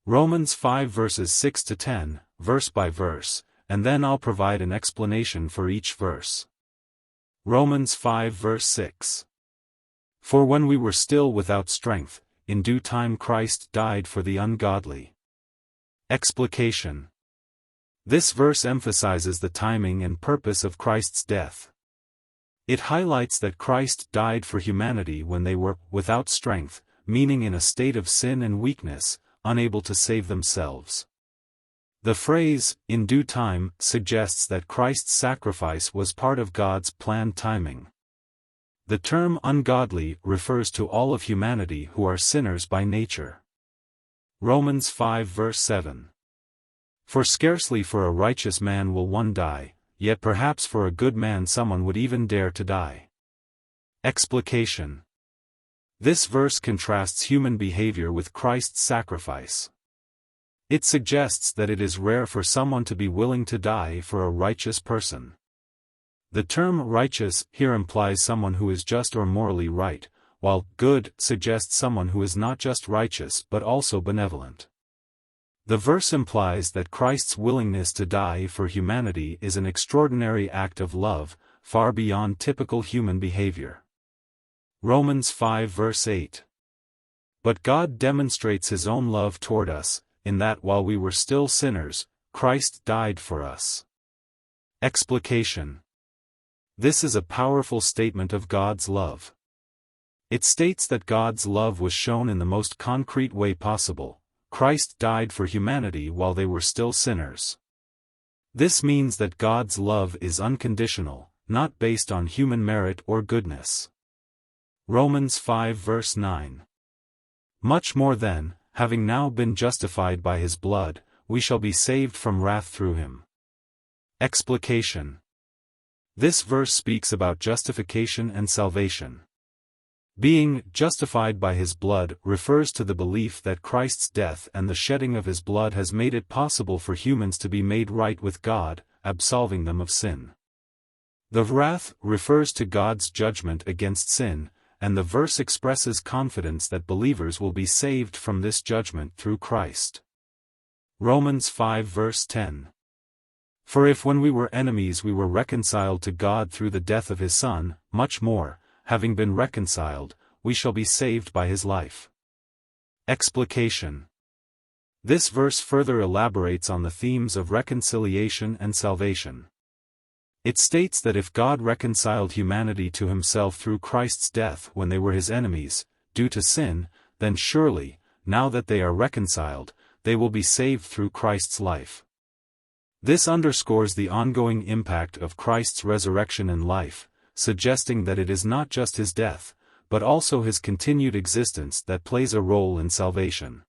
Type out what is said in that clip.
Romans 5 verses 6 to 10, verse by verse, and then I'll provide an explanation for each verse. Romans 5 verse 6. For when we were still without strength, in due time Christ died for the ungodly. Explication. This verse emphasizes the timing and purpose of Christ's death. It highlights that Christ died for humanity when they were without strength, meaning in a state of sin and weakness, unable to save themselves. The phrase, in due time, suggests that Christ's sacrifice was part of God's planned timing. The term ungodly refers to all of humanity who are sinners by nature. Romans 5 verse 7. For scarcely for a righteous man will one die, yet perhaps for a good man someone would even dare to die. Explication. This verse contrasts human behavior with Christ's sacrifice. It suggests that it is rare for someone to be willing to die for a righteous person. The term righteous here implies someone who is just or morally right, while good suggests someone who is not just righteous but also benevolent. The verse implies that Christ's willingness to die for humanity is an extraordinary act of love, far beyond typical human behavior. Romans 5 verse 8. But God demonstrates His own love toward us, in that while we were still sinners, Christ died for us. Explication. This is a powerful statement of God's love. It states that God's love was shown in the most concrete way possible. Christ died for humanity while they were still sinners. This means that God's love is unconditional, not based on human merit or goodness. Romans 5 verse 9. Much more then, having now been justified by His blood, we shall be saved from wrath through Him. Explication. This verse speaks about justification and salvation. Being justified by His blood refers to the belief that Christ's death and the shedding of His blood has made it possible for humans to be made right with God, absolving them of sin. The wrath refers to God's judgment against sin, and the verse expresses confidence that believers will be saved from this judgment through Christ. Romans 5 verse 10. For if when we were enemies we were reconciled to God through the death of His Son, much more, having been reconciled, we shall be saved by His life. Explication. This verse further elaborates on the themes of reconciliation and salvation. It states that if God reconciled humanity to Himself through Christ's death when they were His enemies, due to sin, then surely, now that they are reconciled, they will be saved through Christ's life. This underscores the ongoing impact of Christ's resurrection and life, suggesting that it is not just His death, but also His continued existence that plays a role in salvation.